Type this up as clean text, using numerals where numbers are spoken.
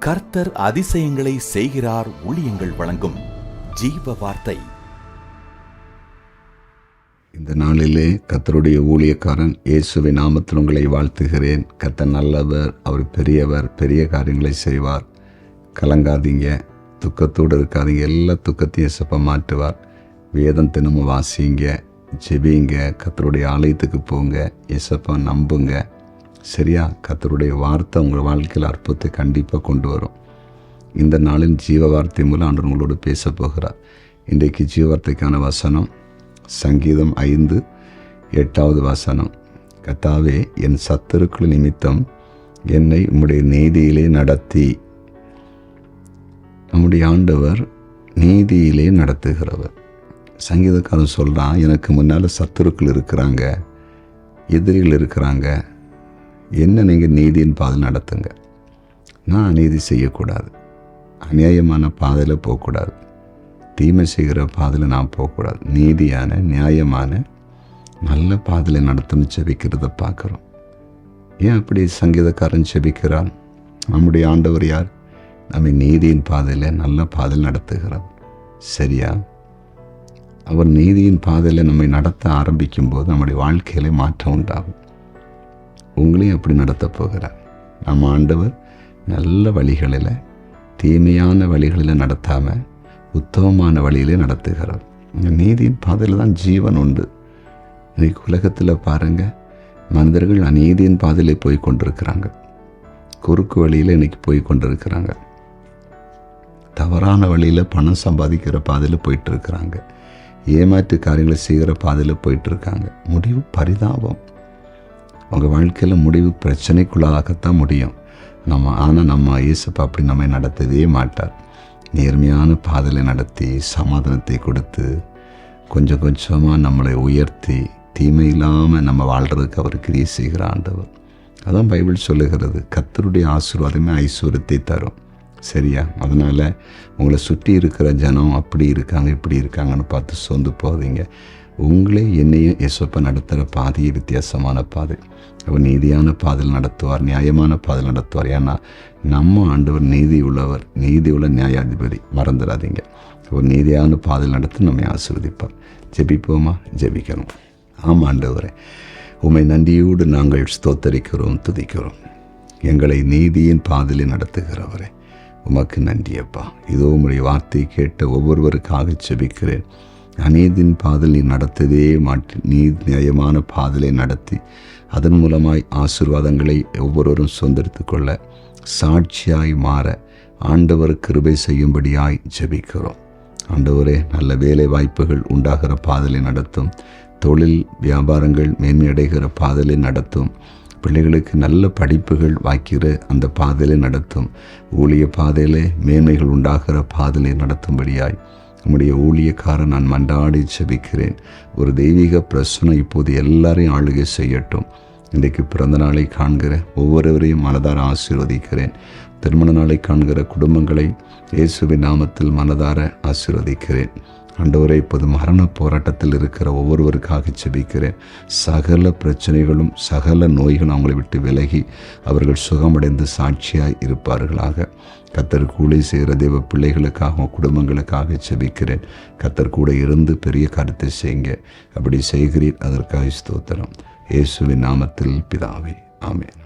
கர்த்தர் அதிசயங்களை செய்கிறார். ஊழியங்கள் வழங்கும் ஜீவ வார்த்தை. இந்த நாளிலே கர்த்தருடைய ஊழியக்காரன் இயேசுவின் நாமத்தில் உங்களை வாழ்த்துகிறேன். கர்த்தர் நல்லவர், அவர் பெரியவர், பெரிய காரியங்களை செய்வார். கலங்காதீங்க, துக்கத்தோடு இருக்காதீங்க. எல்லா துக்கத்தையும் இயேசப்பா மாற்றுவார். வேதம் தினமும் வாசிங்க, ஜெபிங்க, கர்த்தருடைய ஆலயத்துக்கு போங்க, இயேசப்பா நம்புங்க. சரியா? கர்த்தருடைய வார்த்தை உங்கள் வாழ்க்கையில் அற்புதத்தை கண்டிப்பாக கொண்டு வரும். இந்த நாளின் ஜீவ வார்த்தை மூலம் ஆண்டவர் உங்களோடு பேச போகிறார். இன்றைக்கு ஜீவ வார்த்தைக்கான வசனம் சங்கீதம் 5:8 வசனம். கர்த்தாவே, என் சத்துருக்கள் நிமித்தம் என்னை உம்முடைய நீதியிலே நடத்தி. நம்முடைய ஆண்டவர் நீதியிலே நடத்துகிறவர். சங்கீதக்காரன் சொல்கிறான், எனக்கு முன்னால் சத்துருக்கள் இருக்கிறாங்க, எதிரிகள் இருக்கிறாங்க, என்ன நீங்கள் நீதியின் பாதையில் நடத்துங்க. நான் அநீதி செய்யக்கூடாது, அநியாயமான பாதையில் போகக்கூடாது, தீமை செய்கிற பாதையில் நான் போகக்கூடாது, நீதியான நியாயமான நல்ல பாதையில் நடத்தணும் ஜெபிக்கிறத பார்க்குறோம். ஏன் அப்படி சங்கீதக்காரன் ஜெபிக்கிறான்? நம்முடைய ஆண்டவர் யார்? நம்மை நீதியின் பாதையில் நல்ல பாதையில் நடத்துகிறார். சரியா? அவர் நீதியின் பாதையில் நம்மை நடத்த ஆரம்பிக்கும் போது நம்முடைய வாழ்க்கையில மாற்றம் உண்டாகும். உங்களையும் அப்படி நடத்த போகிறார். நம்ம ஆண்டவர் நல்ல வழிகளில், தீமையான வழிகளில் நடத்தாமல் உத்தமமான வழியிலே நடத்துகிறார். நீதியின் பாதையில் தான் ஜீவன் உண்டு. இன்னைக்கு உலகத்தில் பாருங்கள், மனிதர்கள் அநீதியின் பாதையிலே போய் கொண்டிருக்கிறாங்க. குறுக்கு வழியில் இன்னைக்கு போய் கொண்டிருக்கிறாங்க. தவறான வழியில் பணம் சம்பாதிக்கிற பாதையில் போயிட்டு இருக்கிறாங்க. ஏமாற்று காரியங்களை செய்கிற பாதையில் போயிட்டுருக்காங்க. முடிவு பரிதாபம். உங்கள் வாழ்க்கையில் முடிவு பிரச்சனைக்குள்ளாகத்தான் முடியும். ஆனால் நம்ம இயேசப்பா அப்படி நம்மை நடத்தவே மாட்டார். நேர்மையான பாதையில் நடத்தி சமாதானத்தை கொடுத்து கொஞ்சம் கொஞ்சமாக நம்மளை உயர்த்தி தீமை இல்லாமல் நம்ம வாழ்கிறதுக்கு அவர் கிரியை செய்கிற ஆண்டவர். அதான் பைபிள் சொல்லுகிறது, கர்த்தருடைய ஆசீர்வாதமே ஐஸ்வர்யத்தை தரும். சரியா? அதனால் உங்களை சுற்றி இருக்கிற ஜனம் அப்படி இருக்காங்க இப்படி இருக்காங்கன்னு பார்த்து சோர்ந்து போகாதீங்க. உங்களே என்னையும் இயேசுப்பா நடத்துகிற பாதையை வித்தியாசமான பாதை. அவர் நீதியான பாதையில் நடத்துவார், நியாயமான பாதையில் நடத்துவார். ஏன்னா நம்ம ஆண்டவர் நீதி உள்ளவர், நீதி உள்ள நியாயாதிபதி. மறந்துடாதீங்க. அவர் நீதியான பாதையில் நடத்தி நம்மை ஆசீர்வதிப்பார். ஜெபிப்போமா? ஜெபிக்கணும். ஆமாம் ஆண்டவரே, உம்மை நன்றியோடு நாங்கள் ஸ்தோத்தரிக்கிறோம், துதிக்கிறோம். எங்களை நீதியின் பாதையில் நடத்துகிறவரே, உமக்கு நன்றியப்பா. இதோ உம்முடைய வார்த்தையை கேட்ட ஒவ்வொருவருக்காக ஜெபிக்கிறேன். அநீதியின் பாதையில் நீ நடத்தவே மாட்டி நியாயமான பாதையை நடத்தி அதன் மூலமாய் ஆசீர்வாதங்களை ஒவ்வொருவரும் சொந்தெடுத்து கொள்ள சாட்சியாய் மாற ஆண்டவர் கிருபை செய்யும்படியாய் ஜெபிக்கிறோம். ஆண்டவரே, நல்ல வேலை வாய்ப்புகள் உண்டாகிற பாதையை நடத்தும். தொழில் வியாபாரங்கள் மேன்மையடைகிற பாதையை நடத்தும். பிள்ளைகளுக்கு நல்ல படிப்புகள் வாய்க்கிற அந்த பாதையிலே நடத்தும். ஊழிய பாதையிலே மேன்மைகள் உண்டாகிற பாதையிலே நடத்தும்படியாய் நம்முடைய ஊழியக்காரன் நான் மன்றாடி ஜெபிக்கிறேன். ஒரு தெய்வீக பிரசனம் இப்போது எல்லாரையும் ஆளுகை செய்யட்டும். இன்றைக்கு பிறந்த நாளை காண்கிற ஒவ்வொருவரையும் மனதார ஆசீர்வதிக்கிறேன். திருமண நாளை காண்கிற குடும்பங்களை இயேசுவின் நாமத்தில் மனதார ஆசீர்வதிக்கிறேன். ஆண்டவரே, இப்போது மரண போராட்டத்தில் இருக்கிற ஒவ்வொருவருக்காக ஜெபிக்கிறேன். சகல பிரச்சனைகளும் சகல நோய்களும் அவங்களை விட்டு விலகி அவர்கள் சுகமடைந்து சாட்சியாய் இருப்பார்களாக. கர்த்தர் கூடை செய்கிற தேவ பிள்ளைகளுக்காக குடும்பங்களுக்காக ஜெபிக்கிறேன். கர்த்தர் கூட இருந்து பெரிய கருத்தை செய்யுங்க. அப்படி செய்கிறீர், அதற்காக ஸ்தோத்திரம். இயேசுவின் நாமத்தில் பிதாவே, ஆமென்.